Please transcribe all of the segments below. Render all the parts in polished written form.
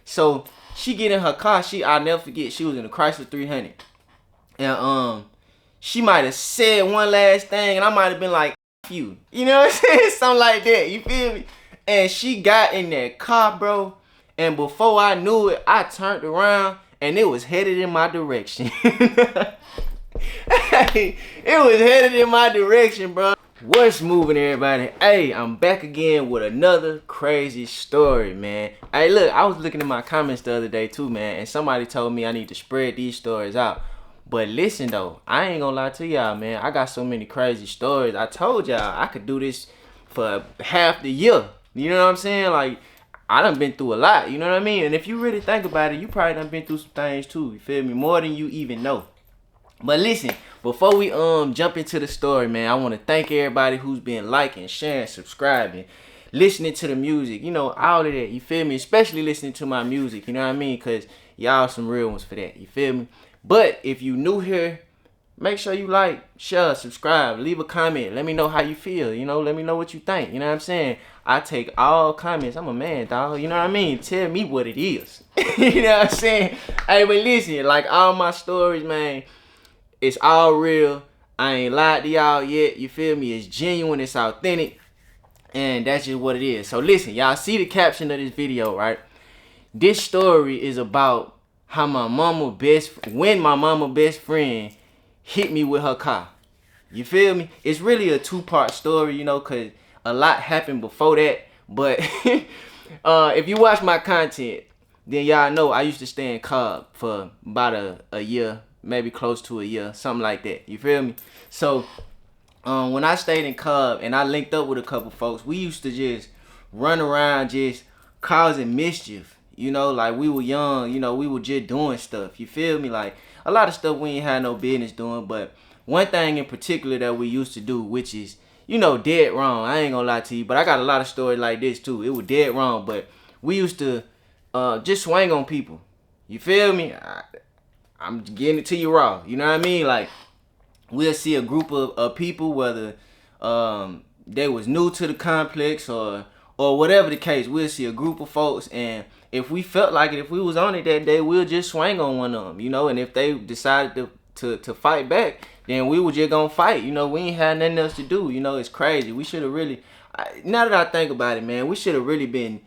So she get in her car. I'll never forget. She was in a Chrysler 300, and she might have said one last thing, and I might have been like, F you. You know what I'm saying? Something like that. You feel me? And she got in that car, bro. And before I knew it, I turned around and it was headed in my direction. Hey, it was headed in my direction, bro. What's moving, everybody? Hey, I'm back again with another crazy story, man. Hey, look, I was looking at my comments the other day too, man, and somebody told me I need to spread these stories out. But listen though, I ain't gonna lie to y'all, man. I got so many crazy stories. I told y'all I could do this for half the year. You know what I'm saying? Like, I done been through a lot, you know what I mean? And if you really think about it, you probably done been through some things too, you feel me? More than you even know. But listen, before we jump into the story, man, I want to thank everybody who's been liking, sharing, subscribing, listening to the music, you know, all of that, you feel me? Especially listening to my music, you know what I mean? Because y'all some real ones for that, you feel me? But if you new here, make sure you like, share, subscribe, leave a comment. Let me know how you feel, you know? Let me know what you think, you know what I'm saying? I take all comments. I'm a man, dog, you know what I mean? Tell me what it is. You know what I'm saying? Hey, but listen, like all my stories, man, it's all real. I ain't lied to y'all yet. You feel me? It's genuine. It's authentic. And that's just what it is. So listen, y'all see the caption of this video, right? This story is about how when my mama best friend hit me with her car. You feel me? It's really a two-part story, you know, because a lot happened before that. But if you watch my content, then y'all know I used to stay in Cobb for about a year, maybe close to a year, something like that. You feel me? So when I stayed in Cobb and I linked up with a couple folks, we used to just run around just causing mischief. You know, like we were young, you know, we were just doing stuff. You feel me? Like a lot of stuff we ain't had no business doing. But one thing in particular that we used to do, which is, you know, dead wrong. I ain't gonna lie to you, but I got a lot of stories like this too. It was dead wrong, but we used to just swing on people. You feel me? I'm getting it to you raw. You know what I mean? Like, we'll see a group of people, whether they was new to the complex or whatever the case. We'll see a group of folks, and if we felt like it, if we was on it that day, we'll just swing on one of them, you know. And if they decided to fight back, then we were just gonna fight. You know, we ain't had nothing else to do. You know, it's crazy. We should have really, now that I think about it, man, we should have really been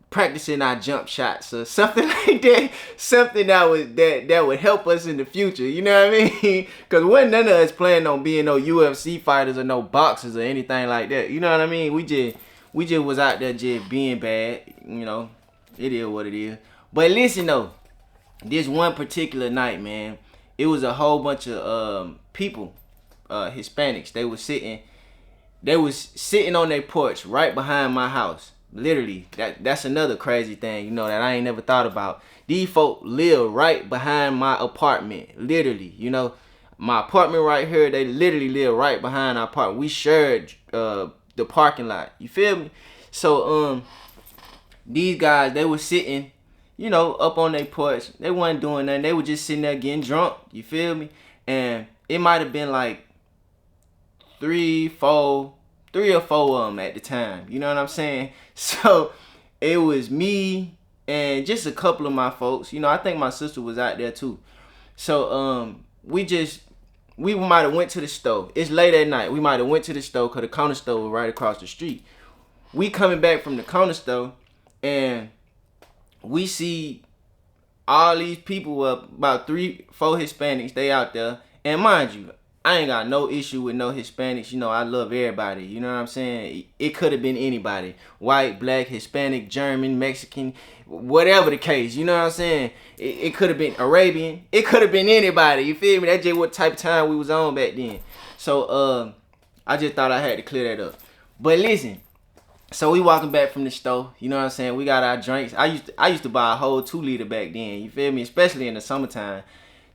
practicing our jump shots or something like that, something that would help us in the future, you know what I mean? Because wasn't none of us planning on being no UFC fighters or no boxers or anything like that, you know what I mean? We just was out there just being bad, you know. It is what it is. But listen though, this one particular night, man, it was a whole bunch of people, Hispanics. They was sitting on their porch right behind my house. Literally, that's another crazy thing, you know, that I ain't never thought about. These folk live right behind my apartment, literally, you know. My apartment right here, they literally live right behind our apartment. We shared the parking lot, you feel me? So, these guys, they were sitting, you know, up on their porch. They wasn't doing nothing. They were just sitting there getting drunk, you feel me? And it might have been like three or four of them at the time, you know what I'm saying? So it was me and just a couple of my folks, you know. I think my sister was out there too. So we might have went to the store. It's late at night. We might have went to the store because the corner store was right across the street. We coming back from the corner store and we see all these people, about 3-4 Hispanics, they out there. And mind you, I ain't got no issue with no Hispanics. You know, I love everybody. You know what I'm saying? It could have been anybody. White, black, Hispanic, German, Mexican, whatever the case. You know what I'm saying? It could have been Arabian. It could have been anybody. You feel me? That's just what type of time we was on back then. So, I just thought I had to clear that up. But listen, so we walking back from the store. You know what I'm saying? We got our drinks. I used to buy a whole 2-liter back then. You feel me? Especially in the summertime.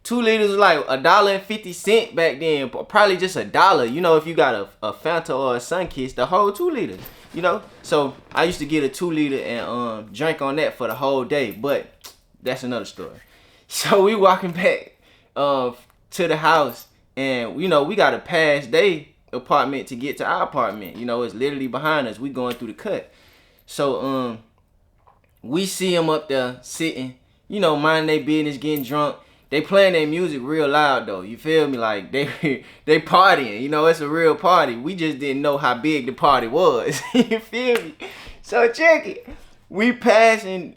2 liters was like $1.50 back then, probably just $1. You know, if you got a Fanta or a Sunkiss, the whole 2 liters. You know, so I used to get a 2 liter and drink on that for the whole day. But that's another story. So we walking back to the house, and you know, we got to pass their apartment to get to our apartment. You know, it's literally behind us. We going through the cut. So We see them up there sitting, you know, minding their business, getting drunk. They playing their music real loud though. You feel me? Like they partying. You know, it's a real party. We just didn't know how big the party was. You feel me? So check it. We passing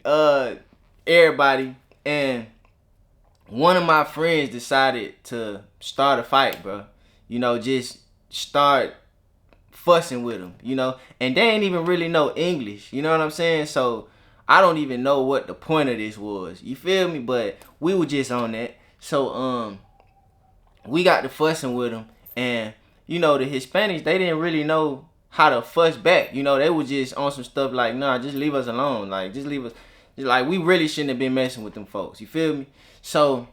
everybody, and one of my friends decided to start a fight, bro. You know, just start fussing with him, you know, and they ain't even really know English, you know what I'm saying? So I don't even know what the point of this was, you feel me? But we were just on that. So we got to fussing with him, and you know, the Hispanics, they didn't really know how to fuss back, you know. They was just on some stuff like, nah, just leave us alone, like just leave us, like we really shouldn't have been messing with them folks, you feel me? So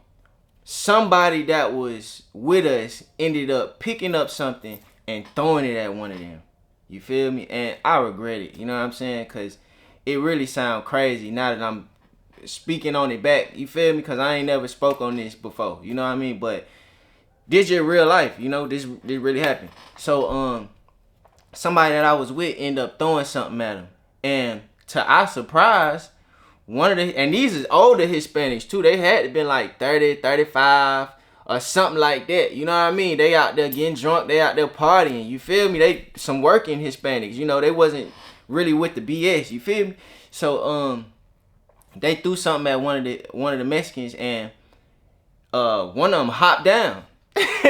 somebody that was with us ended up picking up something and throwing it at one of them. You feel me? And I regret it. You know what I'm saying? Because it really sound crazy now that I'm speaking on it back. You feel me? Because I ain't never spoke on this before. You know what I mean? But this is real life. You know, this really happened. So somebody that I was with ended up throwing something at him. And to our surprise, one of the, and these is older Hispanics too. They had to been like 30, 35 or something like that. You know what I mean? They out there getting drunk. They out there partying. You feel me? They some working Hispanics. You know, they wasn't really with the BS. You feel me? So they threw something at one of the Mexicans, and one of them hopped down.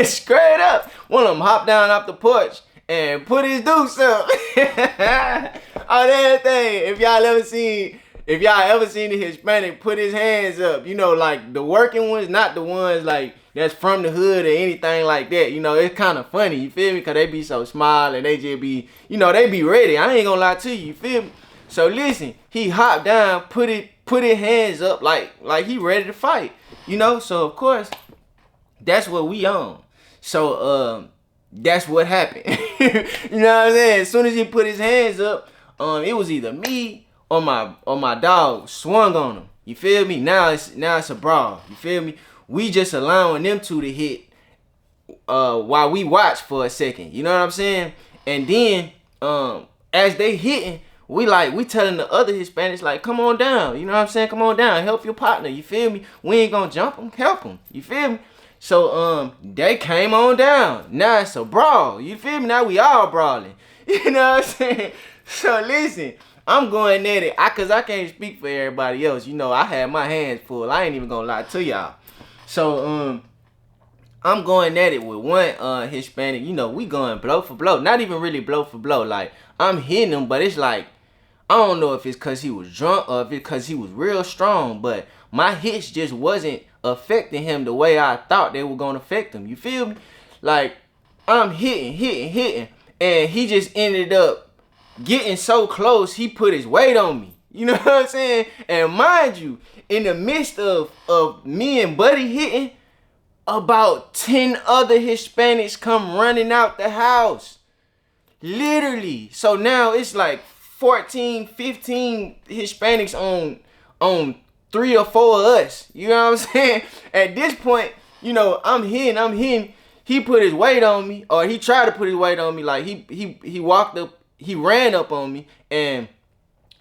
Straight up. One of them hopped down off the porch and put his dukes up. Oh, that thing. If y'all ever seen a Hispanic put his hands up, you know, like the working ones, not the ones like that's from the hood or anything like that. You know, it's kind of funny, you feel me? Because they be so small and they just be, you know, they be ready. I ain't gonna lie to you, you feel me? So listen, he hopped down, put his hands up like he ready to fight, you know? So of course, that's what we on. So that's what happened. You know what I'm saying? As soon as he put his hands up, it was either me or my dog swung on him. You feel me? Now it's a brawl. You feel me? We just allowing them two to hit while we watch for a second. You know what I'm saying? And then as they hitting, we telling the other Hispanics like, come on down. You know what I'm saying? Come on down, help your partner. You feel me? We ain't gonna jump him, help him. You feel me? So they came on down. Now it's a brawl. You feel me? Now we all brawling. You know what I'm saying? So listen, I'm going at it, cause I can't speak for everybody else. You know, I had my hands full. I ain't even gonna lie to y'all. So I'm going at it with one Hispanic. You know, we going blow for blow. Not even really blow for blow. Like I'm hitting him, but it's like I don't know if it's cause he was drunk or if it's cause he was real strong. But my hits just wasn't affecting him the way I thought they were gonna affect him. You feel me? Like I'm hitting, and he just ended up getting so close, he put his weight on me. You know what I'm saying? And mind you, in the midst of me and Buddy hitting, about 10 other Hispanics come running out the house. Literally. So now it's like 14, 15 Hispanics on 3 or 4 of us. You know what I'm saying? At this point, you know, I'm hitting. He put his weight on me, or he tried to put his weight on me. Like he walked up, he ran up on me, and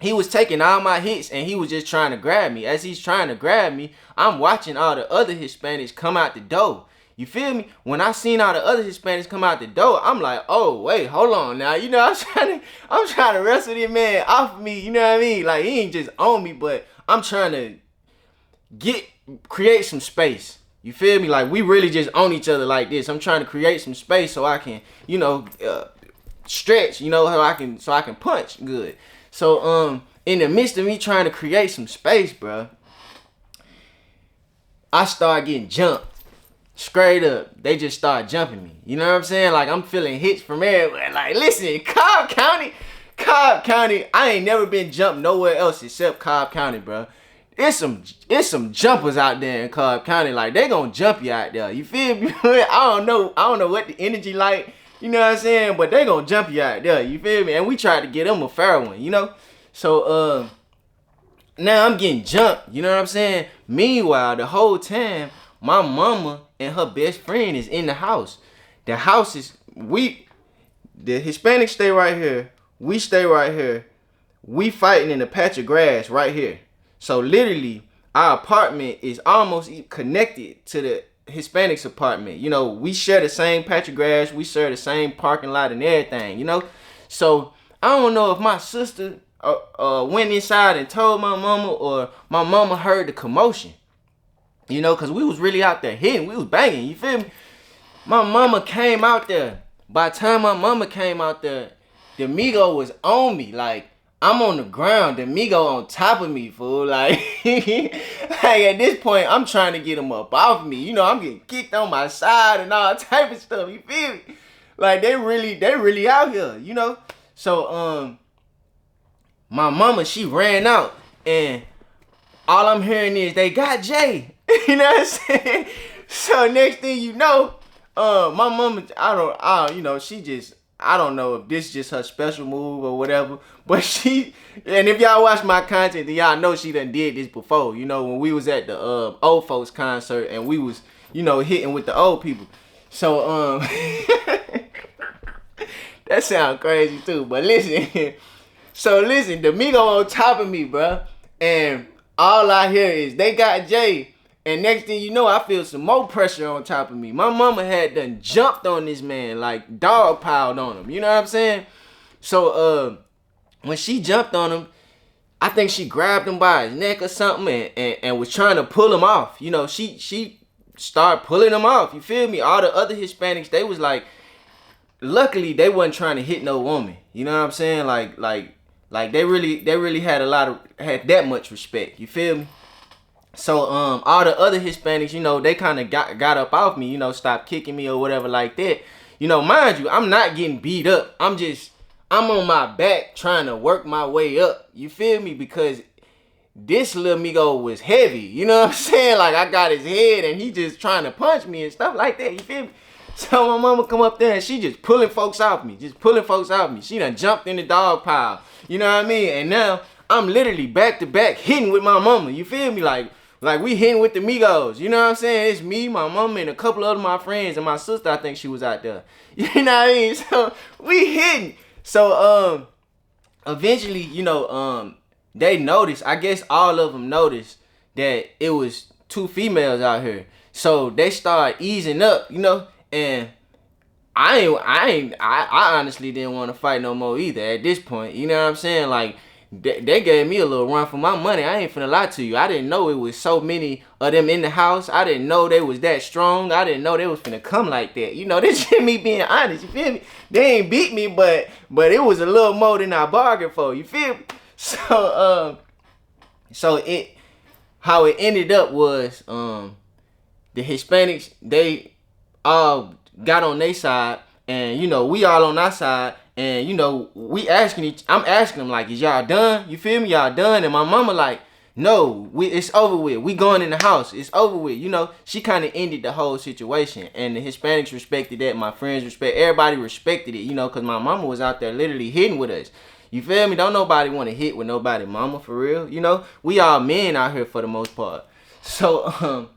he was taking all my hits, and he was just trying to grab me. As he's trying to grab me, I'm watching all the other Hispanics come out the door. You feel me? When I seen all the other Hispanics come out the door, I'm like, oh wait, hold on now. You know, I'm trying to wrestle this man off of me. You know what I mean? Like he ain't just on me, but I'm trying to create some space. You feel me? Like we really just on each other like this. I'm trying to create some space so I can, you know, stretch. You know, so I can punch good. So in the midst of me trying to create some space, bro, I start getting jumped. Straight up, they just start jumping me. You know what I'm saying? Like I'm feeling hits from everywhere. Like listen, Cobb County, I ain't never been jumped nowhere else except Cobb County, bro. It's some jumpers out there in Cobb County. Like they gonna jump you out there. You feel me? I don't know what the energy like. You know what I'm saying? But they gonna jump you out there. You feel me? And we tried to get them a fair one. You know. So now I'm getting jumped. You know what I'm saying? Meanwhile, the whole time my mama and her best friend is in the house. The house is the Hispanics stay right here. We stay right here. we fighting in a patch of grass right here. So literally, our apartment is almost connected to the Hispanics apartment. You know, we share the same patch of grass, we share the same parking lot and everything, you know? So I don't know if my sister went inside and told my mama, or my mama heard the commotion. You know, cause we was really out there hitting, we was banging, you feel me? My mama came out there. By the time my mama came out there, the Migo was on me. Like, I'm on the ground, the Migo on top of me, fool. Like, like at this point, I'm trying to get him up off me. You know, I'm getting kicked on my side and all type of stuff. You feel me? Like, they really out here, you know? So, my mama, she ran out, and all I'm hearing is, they got Jay. You know what I'm saying? So next thing you know, my mama, I don't know if this is just her special move or whatever, but and if y'all watch my content, then y'all know she done did this before. You know, when we was at the old folks concert and we was, you know, hitting with the old people. So, that sound crazy too, but listen. So listen, the Migo on top of me, bruh, and all I hear is, they got Jay. And next thing you know, I feel some more pressure on top of me. My mama had done jumped on this man, like dog piled on him. You know what I'm saying? So when she jumped on him, I think she grabbed him by his neck or something and was trying to pull him off. You know, she started pulling him off. You feel me? All the other Hispanics, they was like, luckily they wasn't trying to hit no woman. You know what I'm saying? Like they really had that much respect. You feel me? So all the other Hispanics, you know, they kind of got up off me, you know, stopped kicking me or whatever like that. You know, mind you, I'm not getting beat up. I'm on my back trying to work my way up. You feel me? Because this little Migo was heavy. You know what I'm saying? Like, I got his head and he just trying to punch me and stuff like that. You feel me? So my mama come up there and she just pulling folks off me. She done jumped in the dog pile. You know what I mean? And now I'm literally back to back hitting with my mama. You feel me? Like we hitting with the Migos. You know what I'm saying? It's me, my mama, and a couple of my friends, and my sister, I think she was out there. You know what I mean? So we hitting. So eventually, you know, they noticed, I guess all of them noticed that it was two females out here. So they started easing up, you know, and I honestly didn't want to fight no more either at this point. You know what I'm saying? Like, they gave me a little run for my money. I ain't finna lie to you. I didn't know it was so many of them in the house. I didn't know they was that strong. I didn't know they was finna come like that. You know, this is me being honest. You feel me? They ain't beat me, but it was a little more than I bargained for. You feel me? So how it ended up was the Hispanics, they all got on their side, and you know, we all on our side. And you know, I'm asking them like, is y'all done? You feel me? Y'all done? And my mama like, no, it's over with. We going in the house. It's over with. You know, she kind of ended the whole situation. And the Hispanics respected that. My friends everybody respected it, you know, because my mama was out there literally hitting with us. You feel me? Don't nobody want to hit with nobody mama, for real. You know, we all men out here for the most part. So,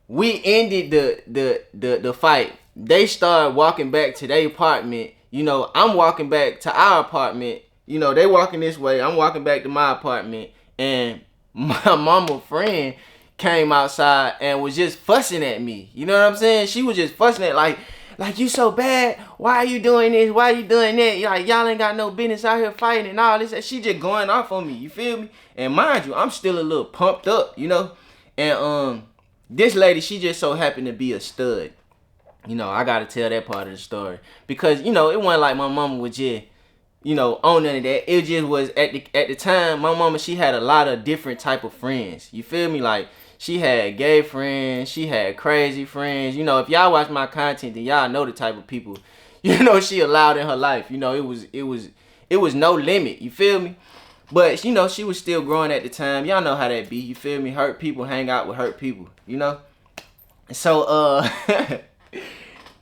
we ended the fight. They started walking back to their apartment. You know, I'm walking back to our apartment. You know, they walking this way. I'm walking back to my apartment. And my mama friend came outside and was just fussing at me. You know what I'm saying? She was just fussing at like you so bad. Why are you doing this? Why are you doing that? Like, y'all ain't got no business out here fighting and all this. She just going off on me. You feel me? And mind you, I'm still a little pumped up, you know? And this lady, she just so happened to be a stud. You know, I gotta tell that part of the story. Because, you know, it wasn't like my mama was just, you know, on none of that. It just was, at the time, my mama, she had a lot of different type of friends. You feel me? Like, she had gay friends, she had crazy friends. You know, if y'all watch my content, then y'all know the type of people, you know, she allowed in her life. You know, it was no limit. You feel me? But, you know, she was still growing at the time. Y'all know how that be. You feel me? Hurt people hang out with hurt people, you know? So,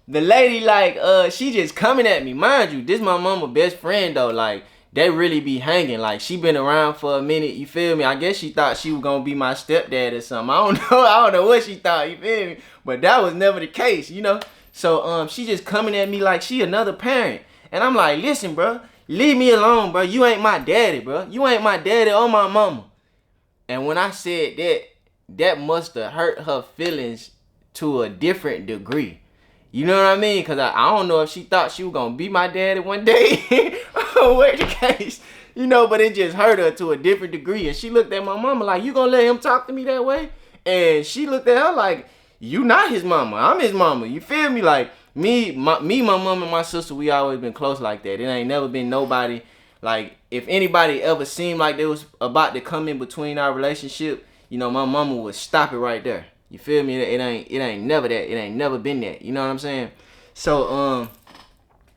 the lady, like, she just coming at me. Mind you, this my mama best friend, though. Like, they really be hanging. Like, she been around for a minute, you feel me? I guess she thought she was gonna be my stepdad or something. I don't know what she thought, you feel me? But that was never the case, you know? So, she just coming at me like she another parent. And I'm like, listen, bro, Leave me alone, bro. You ain't my daddy, bro. You ain't my daddy or my mama. And when I said that, that must have hurt her feelings to a different degree. You know what I mean? Because I don't know if she thought she was going to be my daddy one day or what the case. You know, but it just hurt her to a different degree. And she looked at my mama like, you going to let him talk to me that way? And she looked at her like, you not his mama. I'm his mama. You feel me? Like, my mom, and my sister, we always been close like that. It ain't never been nobody. Like, if anybody ever seemed like they was about to come in between our relationship, you know, my mama would stop it right there. You feel me? It ain't never that. It ain't never been that. You know what I'm saying? So,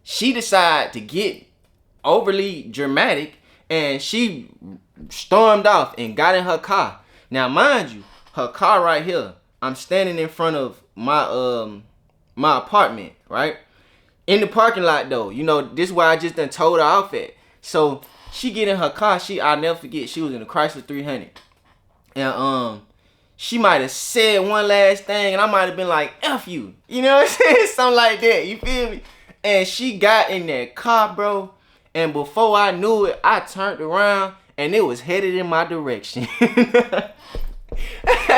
she decided to get overly dramatic, and she stormed off and got in her car. Now, mind you, her car right here, I'm standing in front of my my apartment, right? In the parking lot, though. You know, this is where I just done told her off at. So, she get in her car. I'll never forget, she was in a Chrysler 300. And, she might have said one last thing, and I might have been like, F you. You know what I'm saying? Something like that. You feel me? And she got in that car, bro. And before I knew it, I turned around, and it was headed in my direction.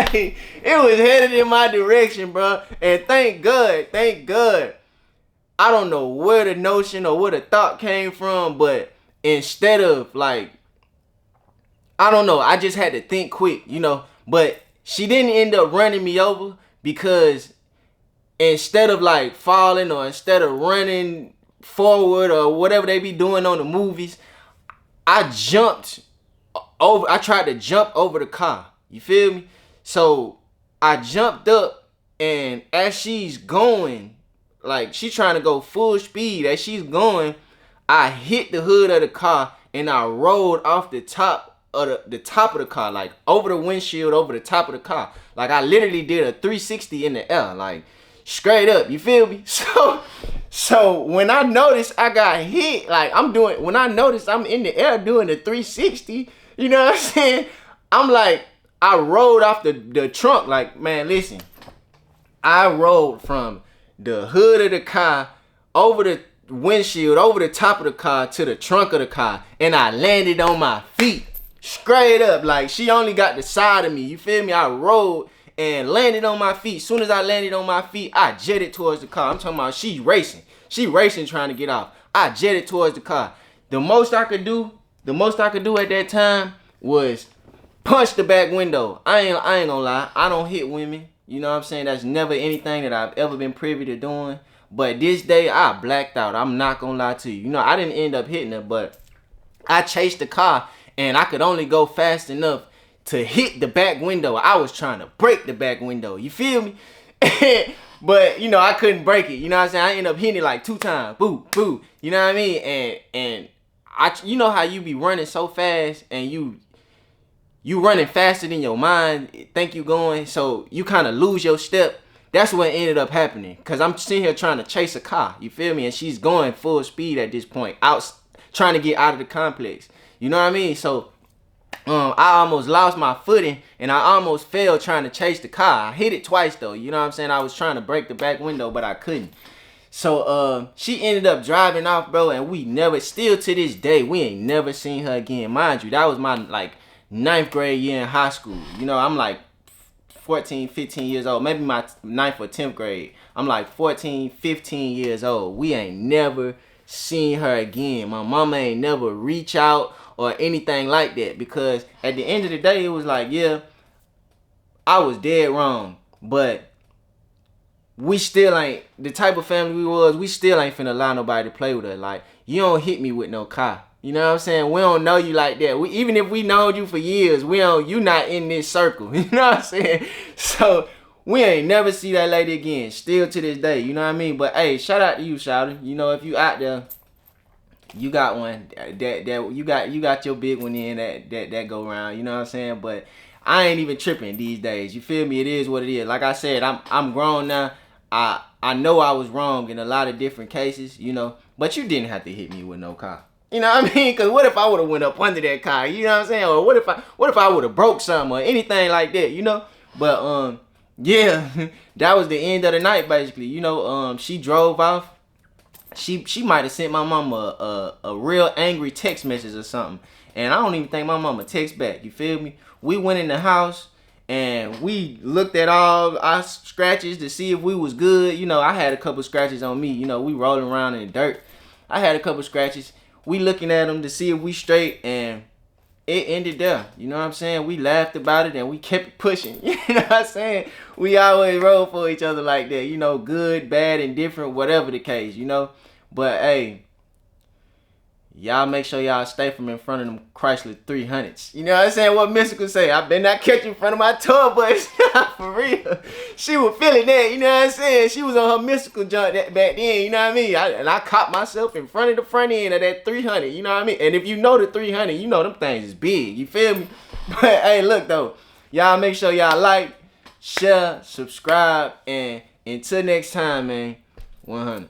It was headed in my direction, bro. And thank God. I don't know where the notion or where the thought came from, but instead of like, I don't know, I just had to think quick, you know. But she didn't end up running me over, because instead of like falling or instead of running forward or whatever they be doing on the movies, I jumped over. I tried to jump over the car. You feel me? So I jumped up, and as she's going, like she's trying to go full speed, as she's going, I hit the hood of the car, and I rolled off the top of the top of the car, like over the windshield, over the top of the car. Like I literally did a 360 in the air, like straight up. You feel me? So when I noticed I got hit, like when I noticed I'm in the air doing the 360, you know what I'm saying? I'm like, I rolled off the trunk. Like, man, listen, I rolled from the hood of the car over the windshield, over the top of the car to the trunk of the car, and I landed on my feet. Straight up, like she only got the side of me. You feel me? I rolled and landed on my feet. Soon as I landed on my feet, I jetted towards the car. I'm talking about she's racing. She racing trying to get off. I jetted towards the car. The most I could do at that time was punch the back window. I ain't gonna lie. I don't hit women. You know what I'm saying? That's never anything that I've ever been privy to doing. But this day, I blacked out. I'm not gonna lie to you. You know, I didn't end up hitting her, but I chased the car, and I could only go fast enough to hit the back window. I was trying to break the back window. You feel me? But, you know, I couldn't break it. You know what I'm saying? I ended up hitting it like 2 times. Boo, boo. You know what I mean? And you know how you be running so fast, and you running faster than your mind think you going, so you kind of lose your step. That's what ended up happening, because I'm sitting here trying to chase a car. You feel me? And she's going full speed at this point, out trying to get out of the complex. You know what I mean? So I almost lost my footing, and I almost fell trying to chase the car. I hit it twice though. You know what I'm saying? I was trying to break the back window, but I couldn't. So she ended up driving off, bro, and we never, still to this day, we ain't never seen her again. Mind you, that was my like 9th grade year in high school. You know, I'm like 14, 15 years old, maybe my 9th or 10th grade. I'm like 14, 15 years old. We ain't never seen her again. My mama ain't never reach out or anything like that, because at the end of the day, it was like, yeah, I was dead wrong, but we still ain't, the type of family we was, we still ain't finna allow nobody to play with us. Like, you don't hit me with no car. You know what I'm saying? We don't know you like that. Even if we known you for years, you not in this circle. You know what I'm saying? So we ain't never see that lady again. Still to this day. You know what I mean? But hey, shout out to you, Shouty. You know, if you out there, you got one. You got your big one in that go around. You know what I'm saying? But I ain't even tripping these days. You feel me? It is what it is. Like I said, I'm grown now. I know I was wrong in a lot of different cases, you know, but you didn't have to hit me with no car. You know what I mean? Because what if I would have went up under that car? You know what I'm saying? Or what if I would have broke something or anything like that, you know? But, yeah, that was the end of the night, basically. You know, she drove off. she might have sent my mama a real angry text message or something. And I don't even think my mama text back. You feel me? We went in the house and we looked at all our scratches to see if we was good. You know, I had a couple scratches on me. You know, we rolling around in the dirt. I had a couple scratches. We looking at them to see if we straight, and it ended there. You know what I'm saying? We laughed about it and we kept it pushing. You know what I'm saying? We always roll for each other like that. You know, good, bad, and different, whatever the case, you know. But hey, y'all make sure y'all stay from in front of them Chrysler 300s. You know what I'm saying? What Mystical say? I better not catch you in front of my tour bus. For real. She was feeling that, you know what I'm saying? She was on her Mystical junk back then, you know what I mean? I caught myself in front of the front end of that 300, you know what I mean? And if you know the 300, you know them things is big, you feel me? But hey, look though, y'all make sure y'all like, share, subscribe, and until next time, man, 100.